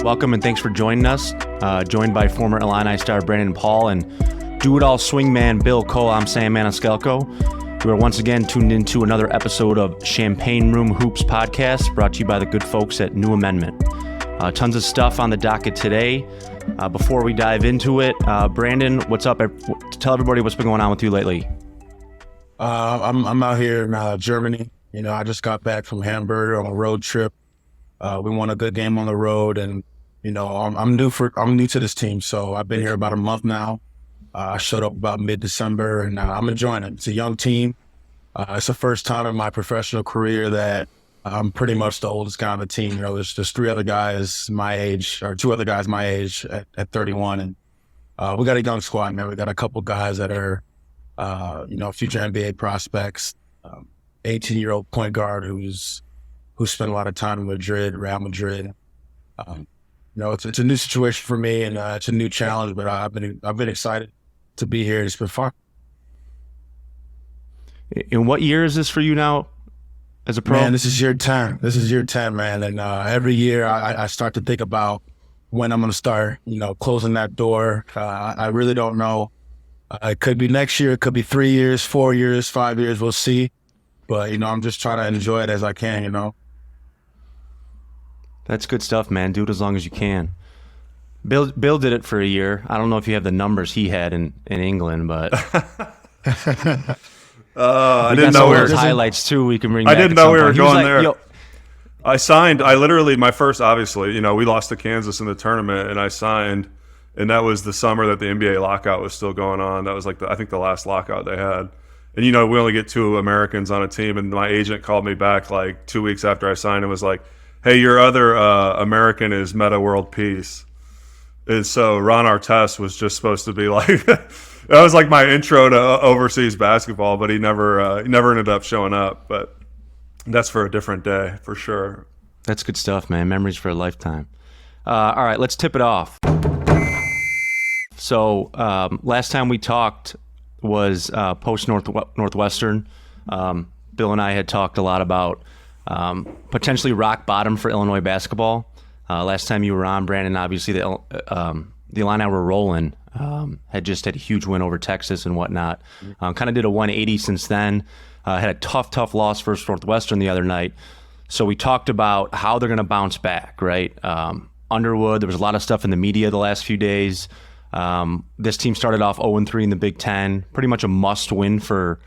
Welcome and thanks for joining us. Joined by former Illini star Brandon Paul and do-it-all swingman Bill Cole. I'm Sam Maniscalco. We are once again tuned into another episode of Champaign Room Hoops podcast, brought to you by the good folks at New Amendment. Tons of stuff on the docket today. Before we dive into it, Brandon, what's up? Tell everybody what's been going on with you lately. I'm out here in Germany. You know, I just got back from Hamburg on a road trip. We won a good game on the road, and you know, I'm new to this team, so I've been here about a month now. I showed up about mid-December, and I'm enjoying it. It's a young team. It's the first time in my professional career that I'm pretty much the oldest guy on the team. You know, there's three other guys my age, or two other guys my age at 31, and we got a young squad, man. We got a couple guys that are, future NBA prospects. 18-year-old point guard who spent a lot of time in Real Madrid. It's a new situation for me, and it's a new challenge, but I've been excited to be here. It's been fun. And what year is this for you now as a pro? Man, this is year 10. This is year 10, man. And every year I start to think about when I'm going to start, closing that door. I really don't know. It could be next year. It could be 3 years, 4 years, 5 years. We'll see. But, I'm just trying to enjoy it as I can, That's good stuff, man. Do it as long as you can. Bill did it for a year. I don't know if you have the numbers he had in England, but I didn't know we were highlights too. We can bring. I didn't know we were going there. I signed. I literally my first. Obviously, we lost to Kansas in the tournament, and I signed, and that was the summer that the NBA lockout was still going on. That was I think the last lockout they had. And, we only get 2 Americans on a team. And my agent called me back like 2 weeks after I signed and was like, hey, your other American is Meta World Peace. And so Ron Artest was just supposed to be like, that was like my intro to overseas basketball, but he never ended up showing up. But that's for a different day for sure. That's good stuff, man. Memories for a lifetime. All right, let's tip it off. So last time we talked was post Northwestern. Bill and I had talked a lot about potentially rock bottom for Illinois basketball. Last time you were on, Brandon, obviously the Illini were rolling. Had just had a huge win over Texas and whatnot. Kind of did a 180 since then. Had a tough loss versus Northwestern the other night. So we talked about how they're going to bounce back, right? Underwood, there was a lot of stuff in the media the last few days. This team started off 0-3 in the Big Ten, pretty much a must-win for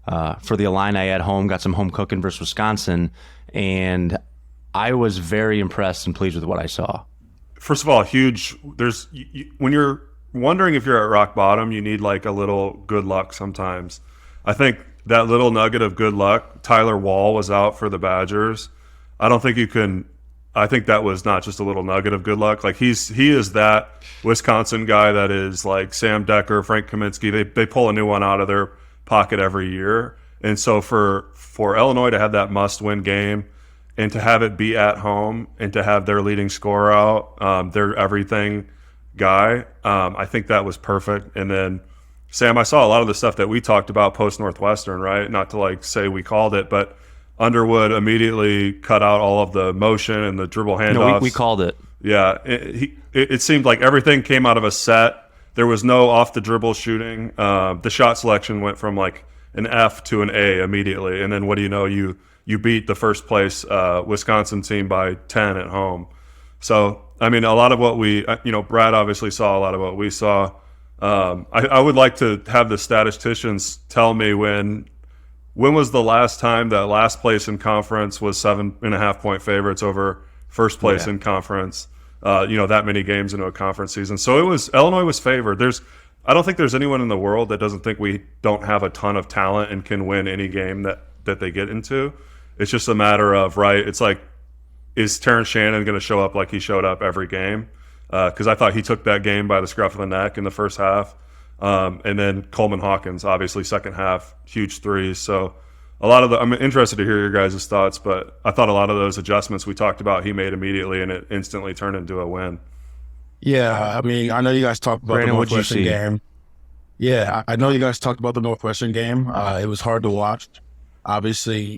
the Illini at home. Got some home cooking versus Wisconsin, and I was very impressed and pleased with what I saw. First of all, when you're wondering if you're at rock bottom, you need like a little good luck sometimes. I think that little nugget of good luck, Tyler Wall was out for the Badgers. I think that was not just a little nugget of good luck. Like he is that Wisconsin guy that is like Sam Decker, Frank Kaminsky. They pull a new one out of their pocket every year. And so for Illinois to have that must-win game and to have it be at home and to have their leading scorer out, their everything guy, I think that was perfect. And then, Sam, I saw a lot of the stuff that we talked about post-Northwestern, right? Not to like say we called it, but Underwood immediately cut out all of the motion and the dribble handoffs. No, we called it. Yeah, it seemed like everything came out of a set. There was no off-the-dribble shooting. The shot selection went from like an F to an A immediately. And then what do you know? You beat the first place Wisconsin team by 10 at home. So, I mean, a lot of what Brad obviously saw a lot of what we saw. I would like to have the statisticians tell me when was the last time that last place in conference was 7.5-point favorites over first place in conference, that many games into a conference season. So Illinois was favored. I don't think there's anyone in the world that doesn't think we don't have a ton of talent and can win any game that they get into. It's just a matter of, right, it's like, is Terrence Shannon going to show up like he showed up every game? Because I thought he took that game by the scruff of the neck in the first half. And then Coleman Hawkins, obviously second half, huge threes. So I'm interested to hear your guys' thoughts, but I thought a lot of those adjustments we talked about, he made immediately, and it instantly turned into a win. Yeah, I mean, I know you guys talked about Brandon, the Northwestern game. Yeah, I know you guys talked about the Northwestern game. It was hard to watch. Obviously,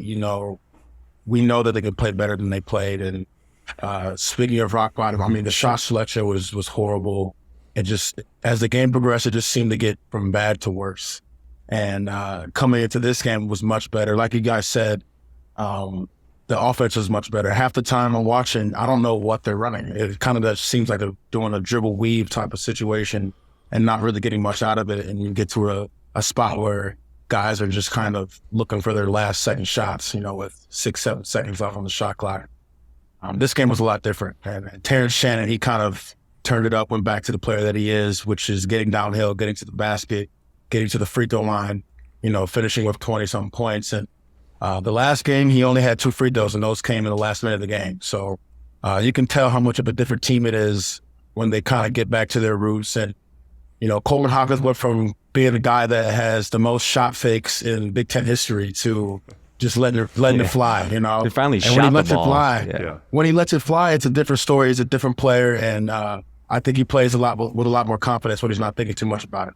we know that they could play better than they played, and Speaking of rock bottom, I mean, the shot selection was horrible. It just, as the game progressed, it just seemed to get from bad to worse. And coming into this game was much better. Like you guys said, the offense was much better. Half the time I'm watching, I don't know what they're running. It kind of just seems like they're doing a dribble weave type of situation and not really getting much out of it. And you get to a spot where guys are just kind of looking for their last second shots, with 6-7 seconds left on the shot clock. This game was a lot different. And Terrence Shannon, he kind of turned it up, went back to the player that he is, which is getting downhill, getting to the basket, getting to the free throw line, finishing with 20-something points. And the last game, he only had 2 free throws, and those came in the last minute of the game. So you can tell how much of a different team it is when they kind of get back to their roots. And, Coleman Hawkins went from being a guy that has the most shot fakes in Big Ten history to just letting it fly, They finally and shot when he the lets ball. it fly, when he lets it fly, it's a different story. He's a different player, and I think he plays with a lot more confidence when he's not thinking too much about it.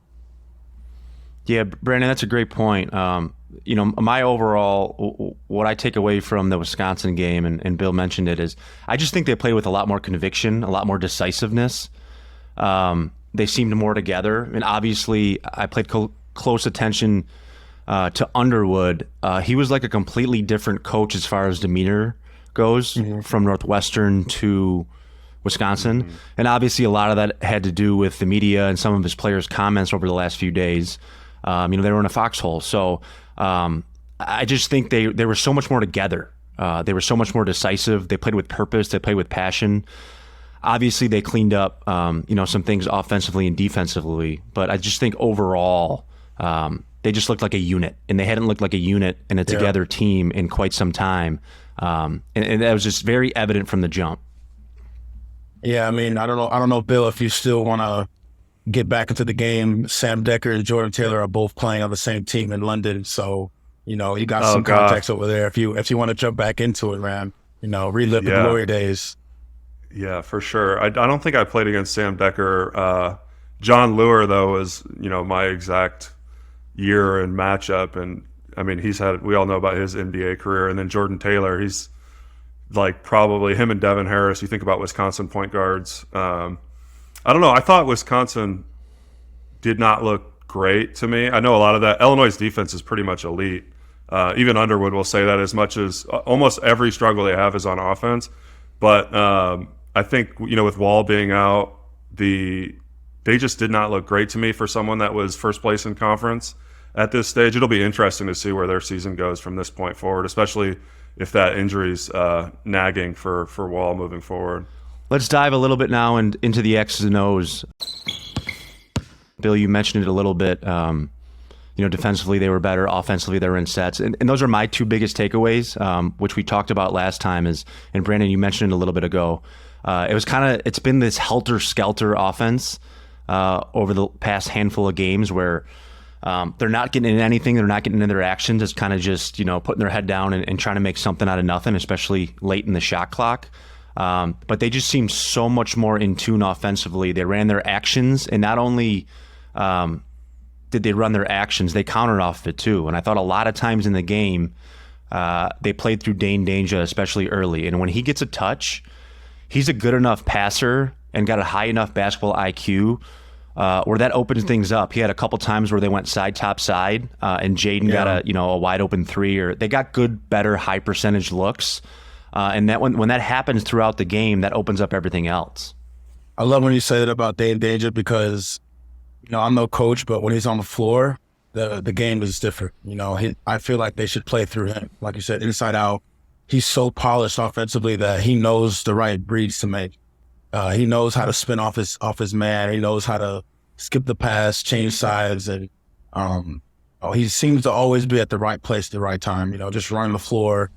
Yeah, Brandon, that's a great point. My overall, what I take away from the Wisconsin game, and Bill mentioned it, is I just think they play with a lot more conviction, a lot more decisiveness. They seemed more together. And obviously, I played close attention to Underwood. He was like a completely different coach as far as demeanor goes from Northwestern to Wisconsin. And obviously, a lot of that had to do with the media and some of his players' comments over the last few days. They were in a foxhole. So I just think they were so much more together. They were so much more decisive. They played with purpose. They played with passion. Obviously, they cleaned up, some things offensively and defensively. But I just think overall, they just looked like a unit, and they hadn't looked like a unit and a together team in quite some time. And that was just very evident from the jump. Yeah, I mean, I don't know, Bill, if you still want to get back into the game. Sam Decker and Jordan Taylor are both playing on the same team in London, so you got some context over there. If you want to jump back into it, man, relive the glory days. Yeah, for sure. I don't think I played against Sam Decker. John Lure, though, was my exact year and matchup, and I mean we all know about his NBA career, and then Jordan Taylor, he's like probably him and Devin Harris. You think about Wisconsin point guards. I don't know. I thought Wisconsin did not look great to me. I know a lot of that. Illinois' defense is pretty much elite. Even Underwood will say that, as much as almost every struggle they have is on offense. But I think, with Wall being out, they just did not look great to me for someone that was first place in conference at this stage. It'll be interesting to see where their season goes from this point forward, especially if that injury's nagging for Wall moving forward. Let's dive a little bit now into the X's and O's. Bill, you mentioned it a little bit. Defensively they were better. Offensively they were in sets. And those are my 2 biggest takeaways, which we talked about last time. And Brandon, you mentioned it a little bit ago. It's been this helter-skelter offense over the past handful of games where they're not getting in anything. They're not getting into their actions. It's kind of just, putting their head down and trying to make something out of nothing, especially late in the shot clock. But they just seem so much more in tune offensively. They ran their actions, and not only did they run their actions, they countered off of it too. And I thought a lot of times in the game, they played through Dane Danger, especially early. And when he gets a touch, he's a good enough passer and got a high enough basketball IQ where that opens things up. He had a couple times where they went side top side, and Jaden got a wide open 3, or they got good, better, high percentage looks. And that when that happens throughout the game, that opens up everything else. I love when you say that about Dane Danger, because I'm no coach, but when he's on the floor, the game is different. I feel like they should play through him. Like you said, inside out. He's so polished offensively that he knows the right reads to make. He knows how to spin off his man. He knows how to skip the pass, change sides, and he seems to always be at the right place at the right time. Just running the floor.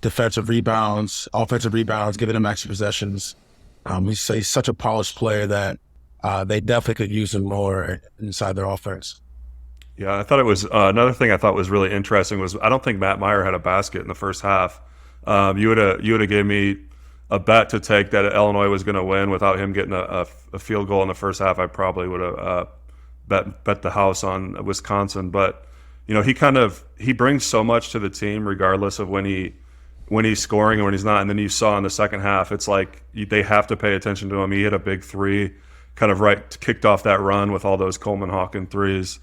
Defensive rebounds, offensive rebounds, giving him extra possessions. He's such a polished player that they definitely could use him more inside their offense. Yeah, I thought it was another thing I thought was really interesting was I don't think Matt Meyer had a basket in the first half. You would have gave me a bet to take that Illinois was going to win without him getting a field goal in the first half. I probably would have bet the house on Wisconsin, but he brings so much to the team regardless of when he when he's scoring and when he's not. And then you saw in the second half, it's like they have to pay attention to him. He hit a big three, kind of kicked off that run with all those Coleman Hawkins threes.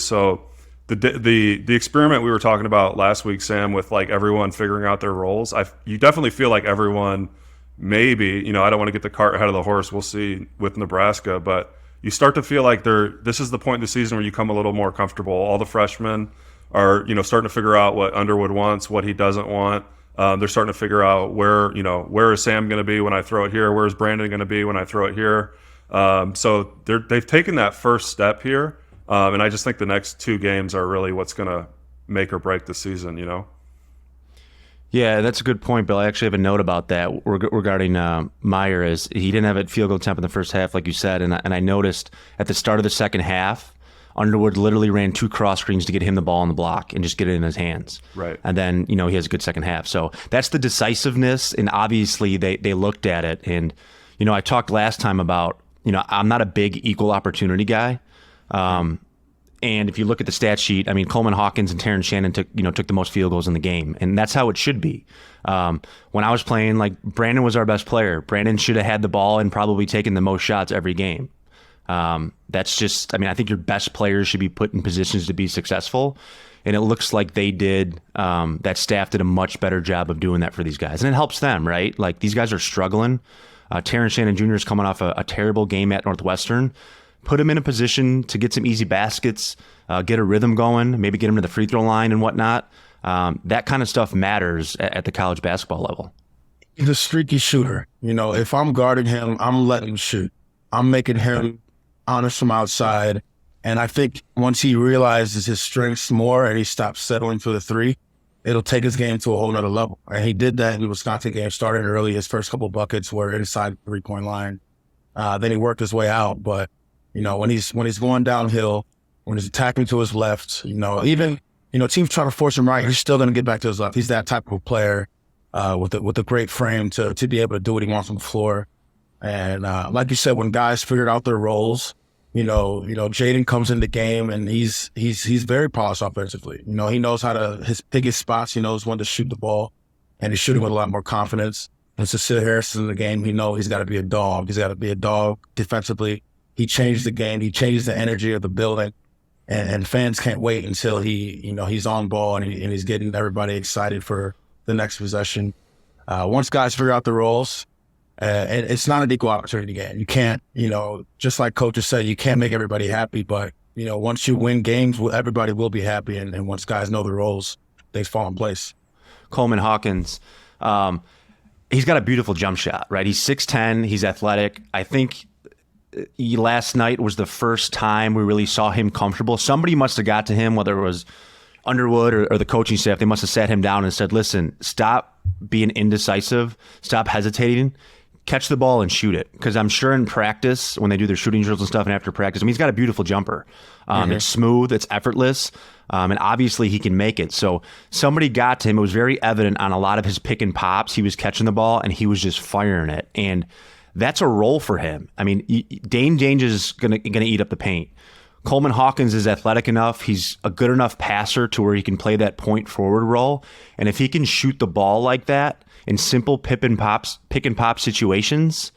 So the experiment we were talking about last week, Sam, with like everyone figuring out their roles, you definitely feel like everyone, maybe, I don't want to get the cart ahead of the horse. We'll see with Nebraska, but you start to feel like this is the point in the season where you come a little more comfortable. All the freshmen are, starting to figure out what Underwood wants, what he doesn't want. They're starting to figure out where is Sam going to be when I throw it here? Where is Brandon going to be when I throw it here? So they've taken that first step here. And I just think the next 2 games are really what's going to make or break the season, Yeah, that's a good point, Bill. I actually have a note about that regarding Meyer. Is he didn't have a field goal attempt in the first half, like you said, and I noticed at the start of the second half, Underwood literally ran 2 cross screens to get him the ball on the block and just get it in his hands. Right. And then, he has a good second half. So that's the decisiveness, and obviously they looked at it. And, I talked last time about, I'm not a big equal opportunity guy. And if you look at the stat sheet, Coleman Hawkins and Terrence Shannon took the most field goals in the game, and that's how it should be. When I was playing, Brandon was our best player. Brandon should have had the ball and probably taken the most shots every game. That's just, I think your best players should be put in positions to be successful, and it looks like they did. That staff did a much better job of doing that for these guys, and it helps them, right? Like, these guys are struggling. Terrence Shannon Jr. is coming off a terrible game at Northwestern. Put him in a position to get some easy baskets, get a rhythm going, maybe get him to the free throw line and whatnot. That kind of stuff matters at the college basketball level. He's a streaky shooter. If I'm guarding him, I'm letting him shoot. I'm making him honest from outside. And I think once he realizes his strengths more and he stops settling for the 3, it'll take his game to a whole nother level. And he did that in the Wisconsin game, started early. His first couple buckets were inside the 3-point line. Then he worked his way out. But when he's going downhill, when he's attacking to his left, even teams trying to force him right, he's still going to get back to his left. He's that type of player with a great frame to be able to do what he wants on the floor. And like you said, when guys figured out their roles, Jaden comes in the game and he's very polished offensively. He knows his biggest spots. He knows when to shoot the ball, and he's shooting with a lot more confidence. And Cecil Harris in the game, he's got to be a dog. He's got to be a dog defensively. He changed the game. He changed the energy of the building, and fans can't wait until he's on ball and he's getting everybody excited for the next possession. Once guys figure out the roles, and it's not an equal opportunity game. You can't, just like coaches say, you can't make everybody happy. But once you win games, everybody will be happy. And once guys know the roles, things fall in place. Coleman Hawkins, he's got a beautiful jump shot, right? He's 6'10", he's athletic. I think last night was the first time we really saw him comfortable. Somebody must have got to him, whether it was Underwood or the coaching staff. They must have sat him down and said, listen, stop being indecisive, stop hesitating, catch the ball and shoot it. Because I'm sure in practice, when they do their shooting drills and stuff, and after practice, he's got a beautiful jumper. It's smooth, it's effortless, and obviously he can make it. So somebody got to him. It was very evident on a lot of his pick and pops. He was catching the ball and he was just firing it. And that's a role for him. Dane Jange is gonna eat up the paint. Coleman Hawkins is athletic enough. He's a good enough passer to where he can play that point forward role. And if he can shoot the ball like that in simple pick and pop situations,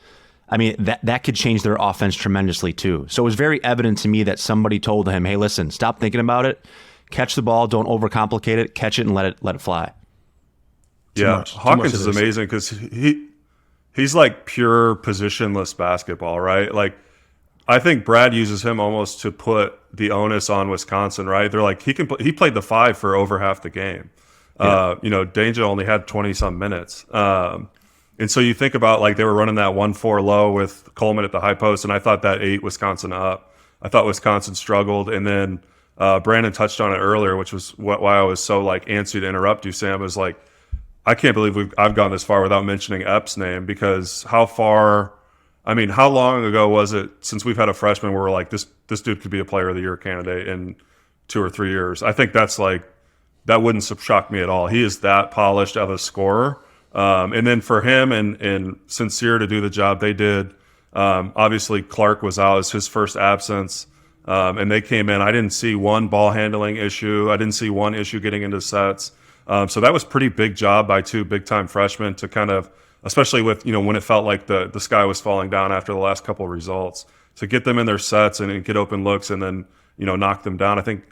that could change their offense tremendously too. So it was very evident to me that somebody told him, hey, listen, stop thinking about it. Catch the ball. Don't overcomplicate it. Catch it and let it fly. Yeah, Hawkins is amazing because he's like pure positionless basketball, right? Like, I think Brad uses him almost to put the onus on Wisconsin, right? They're like, he played the 5 for over half the game. Yeah. Danger only had 20-some minutes. And so you think about, like, they were running that 1-4 low with Coleman at the high post, and I thought that ate Wisconsin up. I thought Wisconsin struggled, and then Brandon touched on it earlier, which was why I was so, like, antsy to interrupt you, Sam, was like, I can't believe I've gone this far without mentioning Epps' name, because how long ago was it since we've had a freshman where we're like, this dude could be a player of the year candidate in 2 or 3 years? I think that wouldn't shock me at all. He is that polished of a scorer. And then for him and Sincere to do the job they did, obviously Clark was out as his first absence, and they came in. I didn't see one ball handling issue. I didn't see one issue getting into sets. So that was pretty big job by two big-time freshmen to kind of, especially with, when it felt like the sky was falling down after the last couple of results, to get them in their sets and get open looks and then, knock them down. I think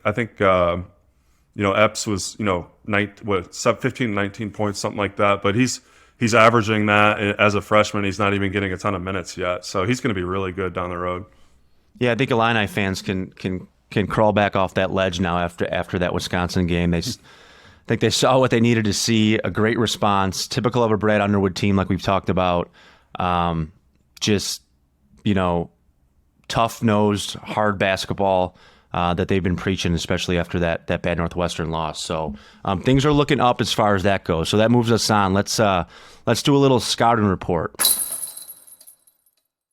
Epps was, 15, 19 points, something like that. But he's averaging that as a freshman. He's not even getting a ton of minutes yet. So he's going to be really good down the road. Yeah, I think Illini fans can crawl back off that ledge now after that Wisconsin game. I think they saw what they needed to see, a great response, typical of a Brad Underwood team like we've talked about. Tough-nosed, hard basketball that they've been preaching, especially after that bad Northwestern loss. So things are looking up as far as that goes. So that moves us on. Let's do a little scouting report.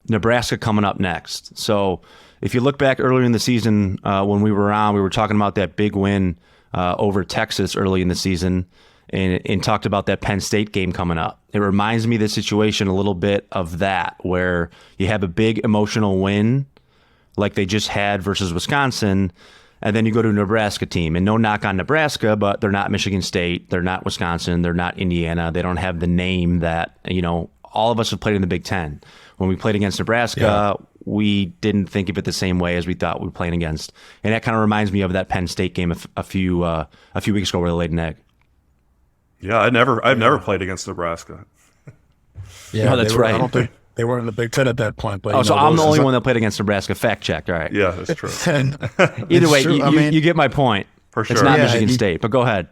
Nebraska coming up next. So if you look back earlier in the season when we were on, we were talking about that big win over Texas early in the season and talked about that Penn State game coming up. It reminds me of the situation a little bit of that, where you have a big emotional win like they just had versus Wisconsin, and then you go to a Nebraska team. And no knock on Nebraska, but they're not Michigan State, they're not Wisconsin, they're not Indiana. They don't have the name that, all of us have played in the Big Ten. When we played against Nebraska, we didn't think of it the same way as we thought we were playing against. And that kind of reminds me of that Penn State game a few weeks ago where they laid an egg. Yeah, I've never played against Nebraska. Yeah, that's right. I don't think they were in the Big Ten at that point. But so I'm the only one that played against Nebraska. Fact check. All right. Yeah, that's true. Either way, you get my point. For sure. It's not Michigan State, but go ahead.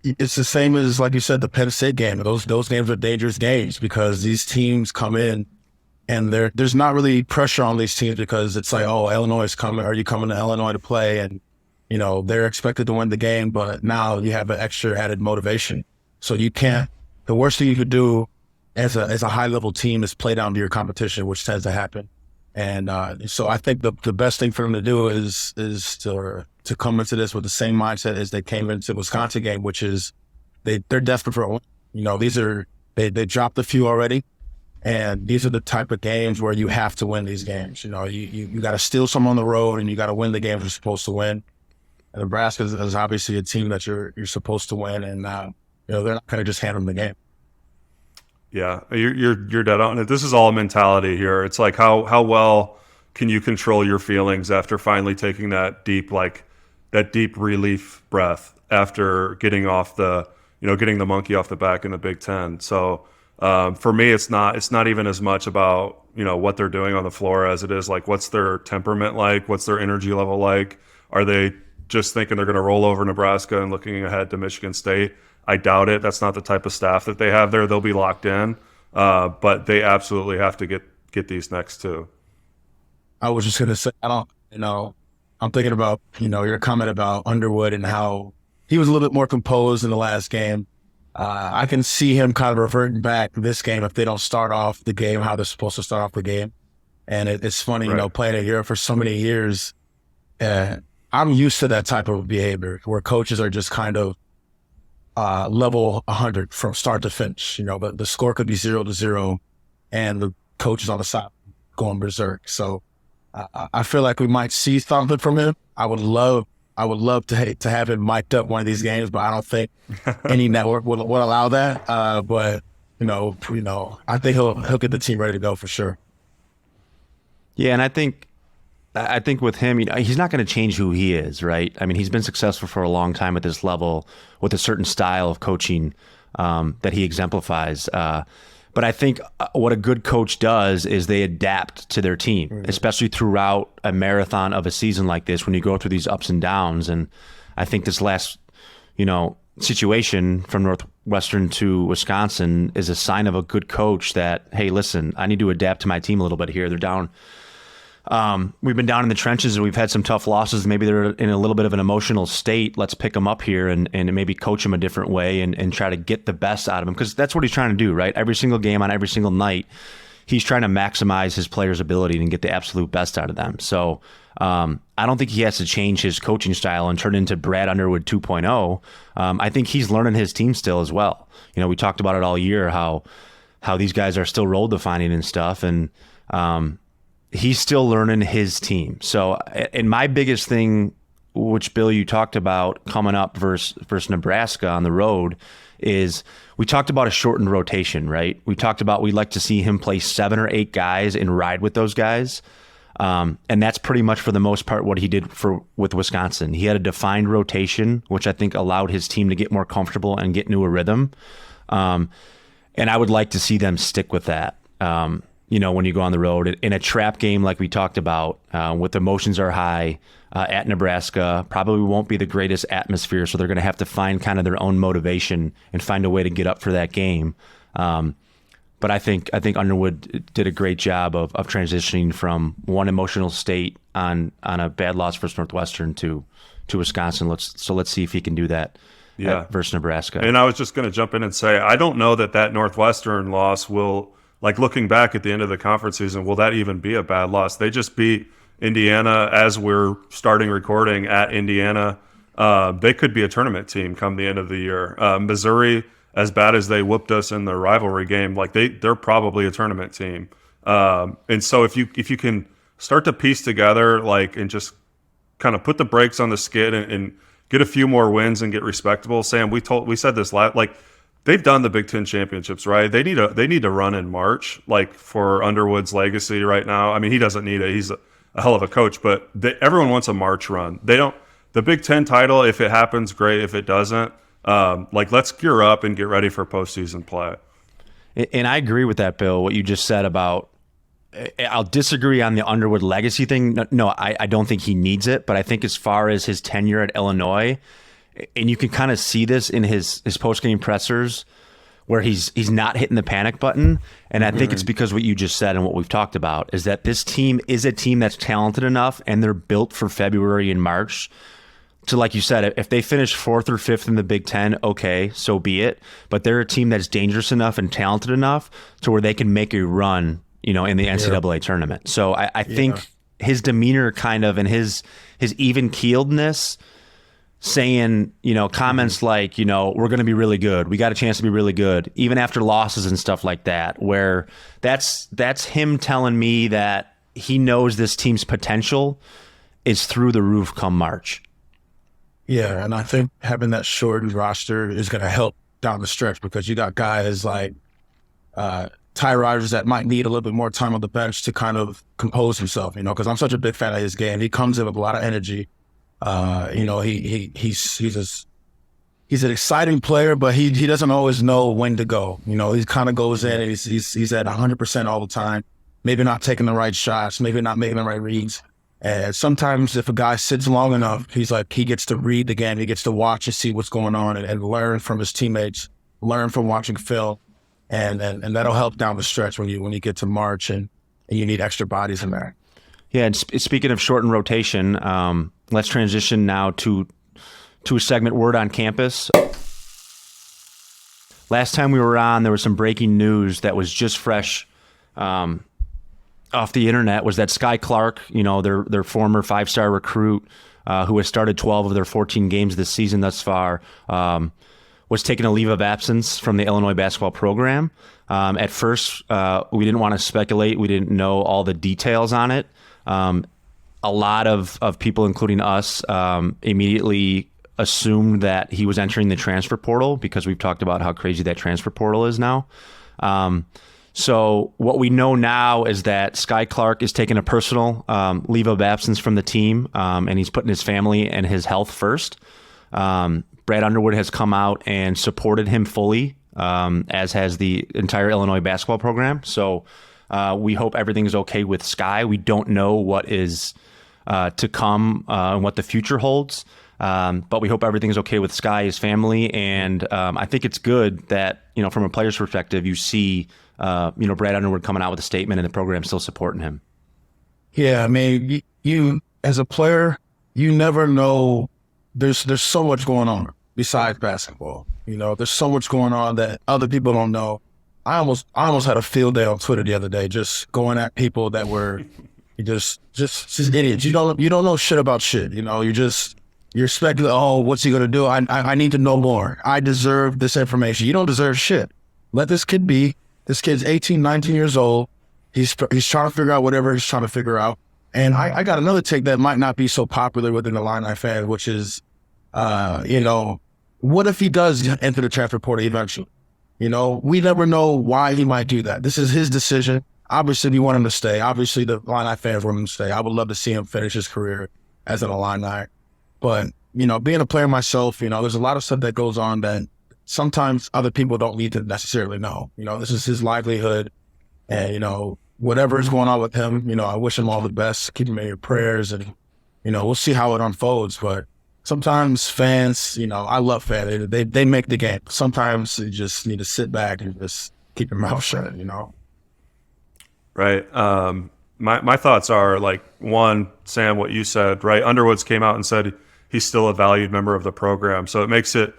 It's the same as, like you said, the Penn State game. Those games are dangerous games because these teams come in and there's not really pressure on these teams because it's like, oh, Illinois is coming. Are you coming to Illinois to play? And, they're expected to win the game, but now you have an extra added motivation. So you can't, the worst thing you could do as a high level team is play down to your competition, which tends to happen. And so I think the best thing for them to do is to come into this with the same mindset as they came into the Wisconsin game, which is they're desperate for a win. They dropped a few already, and these are the type of games where you have to win these games. You got to steal some on the road, and you got to win the games you're supposed to win. And Nebraska is obviously a team that you're supposed to win, and they're not going to just hand them the game. Yeah, you're dead on it. This is all mentality here. It's like how well can you control your feelings after finally taking that deep relief breath after getting off getting the monkey off the back in the Big Ten. So for me, it's not even as much about what they're doing on the floor as it is like what's their temperament like, what's their energy level like. Are they just thinking they're going to roll over Nebraska and looking ahead to Michigan State? I doubt it. That's not the type of staff that they have there. They'll be locked in, but they absolutely have to get these next two. I was just going to say, I'm thinking about, your comment about Underwood and how he was a little bit more composed in the last game. I can see him kind of reverting back this game if they don't start off the game how they're supposed to start off the game. And it's funny, right. Playing in Europe for so many years, I'm used to that type of behavior where coaches are just kind of level 100 from start to finish. The score could be 0-0 and the coach is on the side going berserk. So I feel like we might see something from him. I would love to have him mic'd up one of these games, but I don't think any network will allow that. But I think he'll get the team ready to go for sure. Yeah, and I think with him, he's not going to change who he is, right? I mean, he's been successful for a long time at this level with a certain style of coaching that he exemplifies. But I think what a good coach does is they adapt to their team, especially throughout a marathon of a season like this when you go through these ups and downs. And I think this last, situation from Northwestern to Wisconsin is a sign of a good coach that, hey, listen, I need to adapt to my team a little bit here. They're down. We've been down in the trenches and we've had some tough losses. Maybe they're in a little bit of an emotional state. Let's pick them up here and maybe coach them a different way and try to get the best out of them. Because that's what he's trying to do, right? Every single game on every single night, he's trying to maximize his players' ability and get the absolute best out of them. So I don't think he has to change his coaching style and turn into Brad Underwood 2.0. I think he's learning his team still as well. We talked about it all year, how these guys are still role defining and stuff. And he's still learning his team. So, and my biggest thing which Bill, you talked about coming up versus Nebraska on the road, is we talked about a shortened rotation, right? We talked about we'd like to see him play 7 or 8 guys and ride with those guys. And that's pretty much for the most part what he did with Wisconsin. He had a defined rotation, which I think allowed his team to get more comfortable and get into a rhythm. And I would like to see them stick with that. When you go on the road in a trap game like we talked about, with emotions are high at Nebraska, probably won't be the greatest atmosphere. So they're going to have to find kind of their own motivation and find a way to get up for that game. But I think Underwood did a great job of transitioning from one emotional state on a bad loss versus Northwestern to Wisconsin. Let's see if he can do that. Versus Nebraska. And I was just going to jump in and say, I don't know that Northwestern loss will, like looking back at the end of the conference season, will that even be a bad loss? They just beat Indiana as we're starting recording at Indiana. They could be a tournament team come the end of the year. Missouri, as bad as they whooped us in the rivalry game, like they're probably a tournament team. And so if you can start to piece together, like, and just kind of put the brakes on the skid and get a few more wins and get respectable. Sam, we said this last, like, they've done the Big Ten championships, right? They need to run in March, like, for Underwood's legacy right now. I mean, he doesn't need it. He's a hell of a coach, but everyone wants a March run. They don't. The Big Ten title, if it happens, great. If it doesn't, let's gear up and get ready for postseason play. And I agree with that, Bill. What you just said about. I'll disagree on the Underwood legacy thing. No, I don't think he needs it, but I think as far as his tenure at Illinois, and you can kind of see this in his post-game pressers where he's not hitting the panic button. And I think it's because what you just said and what we've talked about is that this team is a team that's talented enough and they're built for February and March to, like you said, if they finish 4th or 5th in the Big Ten, okay, so be it. But they're a team that's dangerous enough and talented enough to where they can make a run in the NCAA tournament. So I think his demeanor kind of and his even keeledness saying, comments like, we're going to be really good. We got a chance to be really good, even after losses and stuff like that, where that's him telling me that he knows this team's potential is through the roof come March. Yeah, and I think having that shortened roster is going to help down the stretch because you got guys like Ty Rodgers that might need a little bit more time on the bench to kind of compose himself, because I'm such a big fan of his game. He comes in with a lot of energy. He's an exciting player, but he doesn't always know when to go. He kind of goes in and he's at 100% all the time. Maybe not taking the right shots, maybe not making the right reads. And sometimes if a guy sits long enough, he gets to read the game, he gets to watch and see what's going on and learn from his teammates, learn from watching film. And that'll help down the stretch when you get to March and you need extra bodies in there. Yeah, and speaking of shortened rotation, let's transition now to a segment, Word on Campus. Last time we were on, there was some breaking news that was just fresh off the internet, was that Sky Clark, their former 5-star recruit who has started 12 of their 14 games this season thus far, was taking a leave of absence from the Illinois basketball program. At first, we didn't want to speculate. We didn't know all the details on it. A lot of people, including us, immediately assumed that he was entering the transfer portal because we've talked about how crazy that transfer portal is now. So what we know now is that Sky Clark is taking a personal leave of absence from the team, and he's putting his family and his health first. Brad Underwood has come out and supported him fully, as has the entire Illinois basketball program. So we hope everything is okay with Sky. We don't know what is to come and what the future holds, but we hope everything is okay with Sky, his family. And I think it's good that, from a player's perspective, you see, Brad Underwood coming out with a statement and the program still supporting him. Yeah, I mean, you as a player, you never know. There's so much going on besides basketball. There's so much going on that other people don't know. I almost had a field day on Twitter the other day, just going at people that were just idiots. You don't know shit about shit. You're speculating. Oh, what's he gonna do? I need to know more. I deserve this information. You don't deserve shit. Let this kid be. This kid's 18, 19 years old. He's trying to figure out whatever he's trying to figure out, And I got another take that might not be so popular within the Illini fan, which is, what if he does enter the transfer portal eventually? We never know why he might do that. This is his decision. Obviously, we want him to stay. Obviously, the Illini fans want him to stay. I would love to see him finish his career as an Illini. But, being a player myself, there's a lot of stuff that goes on that sometimes other people don't need to necessarily know. This is his livelihood. And, whatever is going on with him, I wish him all the best. Keep him in your prayers. And, we'll see how it unfolds. But sometimes fans, I love fans. They make the game. Sometimes you just need to sit back and just keep your mouth shut, Right. My thoughts are like, one, Sam, what you said, right? Underwoods came out and said he's still a valued member of the program. So it makes it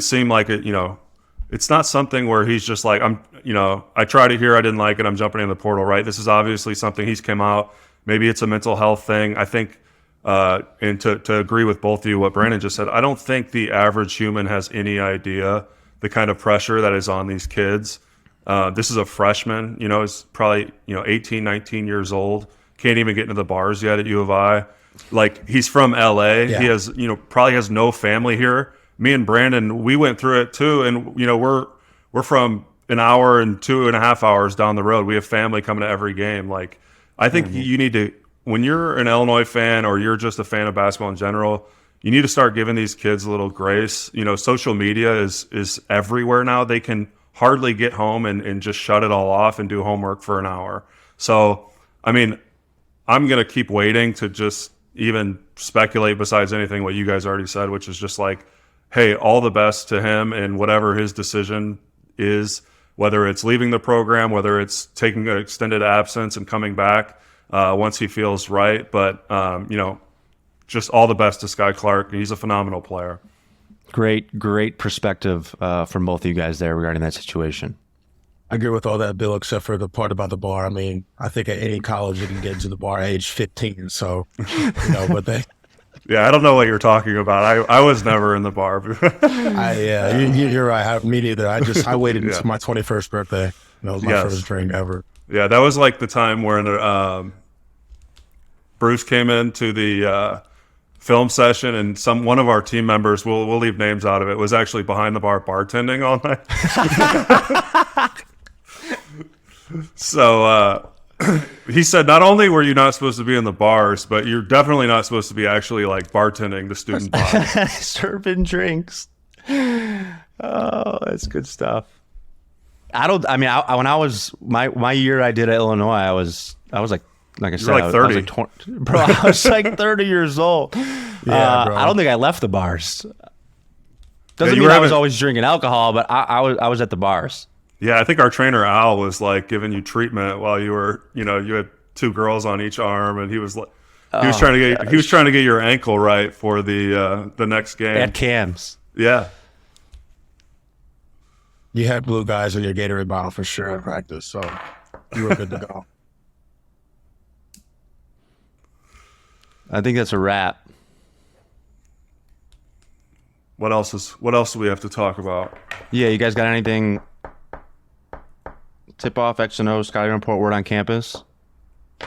seem like it's not something where he's just like, I tried it here, I didn't like it, I'm jumping in the portal, right? This is obviously something he's come out. Maybe it's a mental health thing. I think, and to agree with both of you, what Brandon just said, I don't think the average human has any idea the kind of pressure that is on these kids. This is a freshman, is probably, 18, 19 years old, can't even get into the bars yet at U of I. Like, he's from LA. Yeah. He has, probably has no family here. Me and Brandon, we went through it too. And, we're from an hour and 2.5 hours down the road. We have family coming to every game. Like, I think you need to, when you're an Illinois fan or you're just a fan of basketball in general, you need to start giving these kids a little grace. Social media is everywhere now. They can hardly get home and just shut it all off and do homework for an hour. So, I'm going to keep waiting to just even speculate besides anything what you guys already said, which is just like, hey, all the best to him and whatever his decision is, whether it's leaving the program, whether it's taking an extended absence and coming back once he feels right. But, just all the best to Sky Clark. He's a phenomenal player. Great perspective from both of you guys there regarding that situation. I agree with all that, Bill, except for the part about the bar. I think at any college you can get into the bar at age 15. So, but they... Yeah, I don't know what you're talking about. I was never in the bar. You're right. Me neither. I waited until my 21st birthday. That was my first drink ever. Yeah, that was like the time when Bruce came into the film session, and one of our team members, we'll leave names out of it, was actually behind the bar bartending all night. So he said, not only were you not supposed to be in the bars, but you're definitely not supposed to be actually like bartending the student body. Serving drinks. Oh, that's good stuff. When I was my year I did at Illinois, I was like I said, like 30. I was like 30 years old. Yeah, bro. I don't think I left the bars. Doesn't mean I was always drinking alcohol, but I was at the bars. Yeah, I think our trainer Al was like giving you treatment while you were, you had 2 girls on each arm, and he was like, he was trying to get your ankle right for the next game. At cams. Yeah. You had blue guys in your Gatorade bottle for sure in practice, so you were good to go. I think that's a wrap. What else do we have to talk about? Yeah, you guys got anything? Tip off X and O scouting report word on campus? I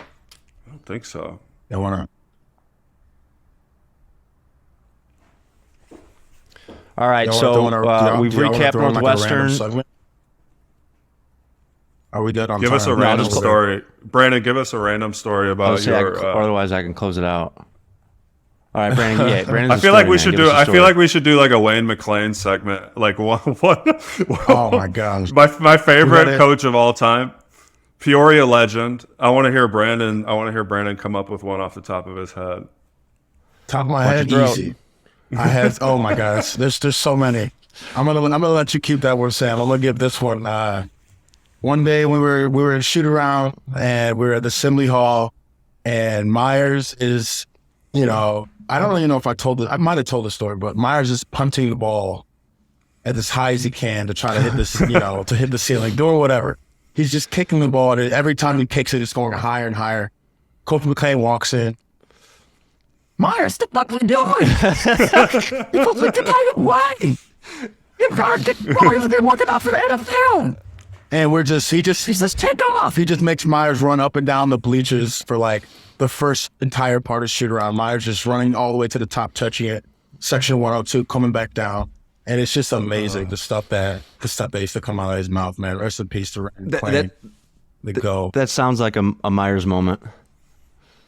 don't think so. They want to. All right, so we've recapped Northwestern. Are we good on Give time? us a random story. Brandon, give us a random story about your... otherwise, I can close it out. All right, Brandon. Yeah, Brandon's I feel like we should do. I feel like we should do like a Wayne McClain segment. Like what? Oh my gosh! My favorite coach of all time, Peoria legend. I want to hear Brandon come up with one off the top of his head. Top of my head, easy. I had. Oh my gosh! There's so many. I'm gonna let you keep that one, Sam. I'm gonna give this one. One day when we were in shoot around and we were at the Assembly Hall, and Myers is, I don't really know if I might have told the story, but Myers is punting the ball as high as he can to try to hit this, to hit the ceiling, doing whatever. He's just kicking the ball. And every time he kicks it, it's going higher and higher. Coach McClain walks in. Myers, what the fuck are you doing? You're supposed to get out of the way. You're trying to get the ball. You're walking out for the NFL. And he says, take off. He just makes Myers run up and down the bleachers for like the first entire part of shoot around. Myers just running all the way to the top, touching it, section 102, coming back down. And it's just amazing the stuff that used to come out of his mouth, man. Rest in peace to Ryan McClain. That sounds like a Myers moment.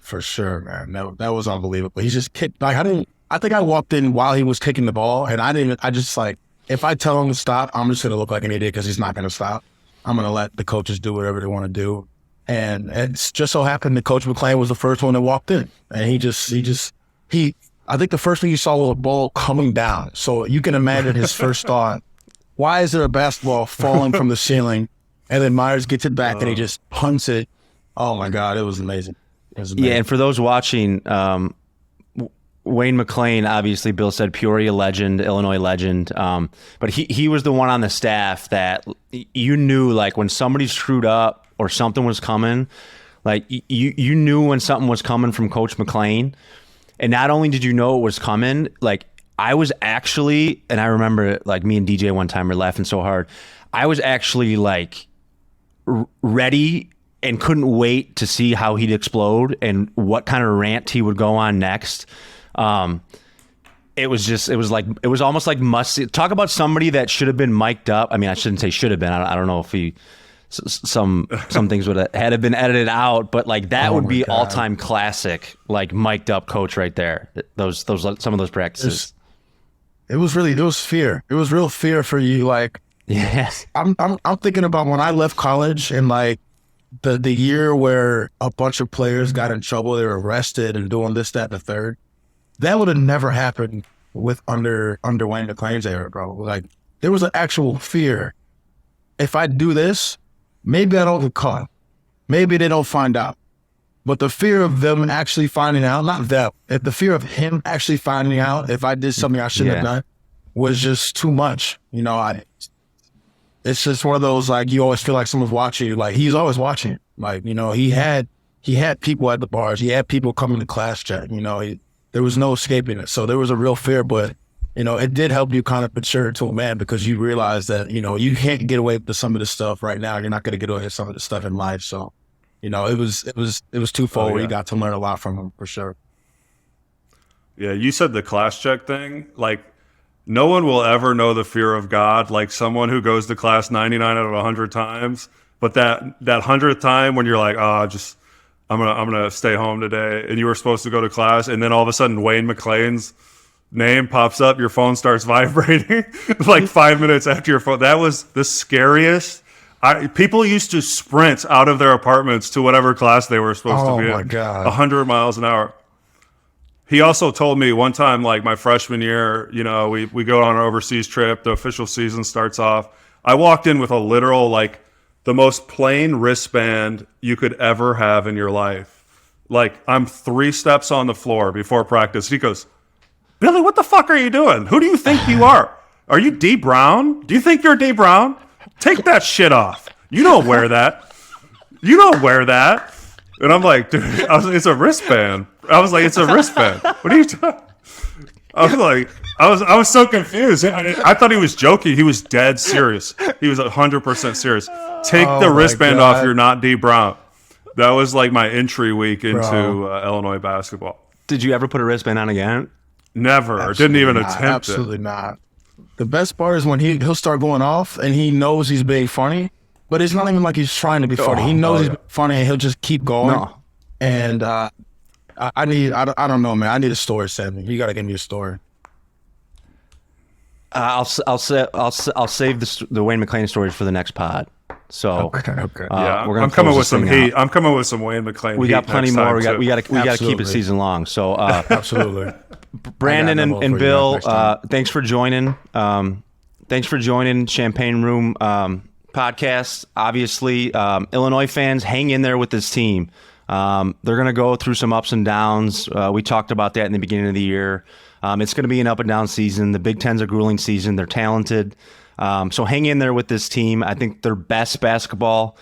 For sure, man. That was unbelievable. He just kicked. Like, I think I walked in while he was kicking the ball, and I just like, if I tell him to stop, I'm just going to look like an idiot because he's not going to stop. I'm going to let the coaches do whatever they want to do. And it's just so happened that Coach McClain was the first one that walked in. And I think the first thing you saw was a ball coming down. So you can imagine his first thought, why is there a basketball falling from the ceiling? And then Myers gets it back and he just punts it. Oh my God, it was amazing. Yeah, and for those watching, Wayne McClain, obviously, Bill said Peoria legend, Illinois legend, but he was the one on the staff that you knew, like, when somebody screwed up or something was coming, like, you knew when something was coming from Coach McClain, and not only did you know it was coming, like, I was actually, and I remember, like, me and DJ one time were laughing so hard, I was actually, like, ready and couldn't wait to see how he'd explode and what kind of rant he would go on next. It was almost like talk about somebody that should have been mic'd up. I mean, I shouldn't say should have been. I don't know if some things would have been edited out, but like that would be all-time classic, like mic'd up coach right there. Those some of those practices. It was fear. It was real fear for you. Like, yes, I'm thinking about when I left college and like the year where a bunch of players got in trouble, they were arrested and doing this, that, and the third. That would have never happened with under Wayne McClain's era, bro. Like, there was an actual fear. If I do this, maybe I don't get caught. Maybe they don't find out. But the fear of them actually finding out, not them, if the fear of him actually finding out if I did something I shouldn't have done was just too much. You know, it's just one of those, like, you always feel like someone's watching you. Like, he's always watching. Like, you know, he had people at the bars. He had people coming to class chat. You know, there was no escaping it. So there was a real fear, but, you know, it did help you kind of mature to a man because you realize that, you know, you can't get away with some of this stuff right now. You're not going to get away with some of this stuff in life. So, you know, it was twofold. You got to learn a lot from him for sure. Yeah, you said the class check thing. Like, no one will ever know the fear of God like someone who goes to class 99 out of 100 times. But that 100th time when you're like, I'm gonna stay home today, and you were supposed to go to class, and then all of a sudden Wayne McClain's name pops up, your phone starts vibrating like 5 minutes after your phone. That was the scariest. People used to sprint out of their apartments to whatever class they were supposed to be in. Oh my God. 100 miles an hour. He also told me one time, like my freshman year, you know, we go on an overseas trip, the official season starts off. I walked in with a literal, like, the most plain wristband you could ever have in your life. Like, I'm 3 steps on the floor before practice. He goes, Billy, what the fuck are you doing? Who do you think you are? Are you D Brown? Do you think you're D Brown? Take that shit off. You don't wear that. You don't wear that. And I'm like, dude, it's a wristband. I was like, it's a wristband. What are you doing? I was like, I was so confused. I thought he was joking. He was dead serious. He was 100% serious. Take the wristband off. You're not D Brown. That was like my entry week into Illinois basketball. Did you ever put a wristband on again? Never. Didn't even attempt it. Absolutely not. The best part is when he'll start going off and he knows he's being funny, but it's not even like he's trying to be funny. He knows he's funny and he'll just keep going. No. And I don't know, man. I need a story, Sammy. You got to give me a story. I'll save the Wayne McClain stories for the next pod. So okay. Yeah, I'm coming with some heat. I'm coming with some Wayne McClain. We got plenty more. We got to keep it season long. So absolutely. Brandon and Bill, thanks for joining. Thanks for joining Champaign Room podcast. Obviously, Illinois fans, hang in there with this team. They're going to go through some ups and downs. We talked about that in the beginning of the year. It's going to be an up and down season. The Big Ten's a grueling season. They're talented. So hang in there with this team. I think their best basketball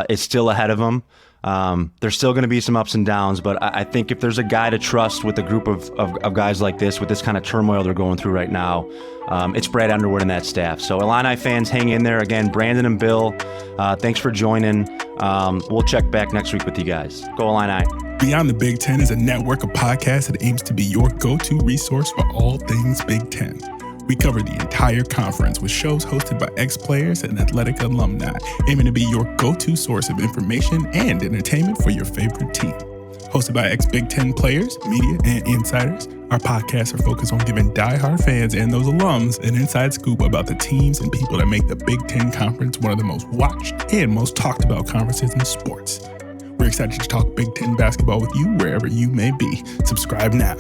is still ahead of them. There's still going to be some ups and downs, but I think if there's a guy to trust with a group of guys like this, with this kind of turmoil they're going through right now, it's Brad Underwood and that staff. So Illini fans, hang in there. Again, Brandon and Bill, thanks for joining. We'll check back next week with you guys. Go Illini. Beyond the Big Ten is a network of podcasts that aims to be your go-to resource for all things Big Ten. We cover the entire conference with shows hosted by ex-players and athletic alumni, aiming to be your go-to source of information and entertainment for your favorite team. Hosted by ex-Big Ten players, media, and insiders, our podcasts are focused on giving diehard fans and those alums an inside scoop about the teams and people that make the Big Ten Conference one of the most watched and most talked about conferences in sports. We're excited to talk Big Ten basketball with you wherever you may be. Subscribe now.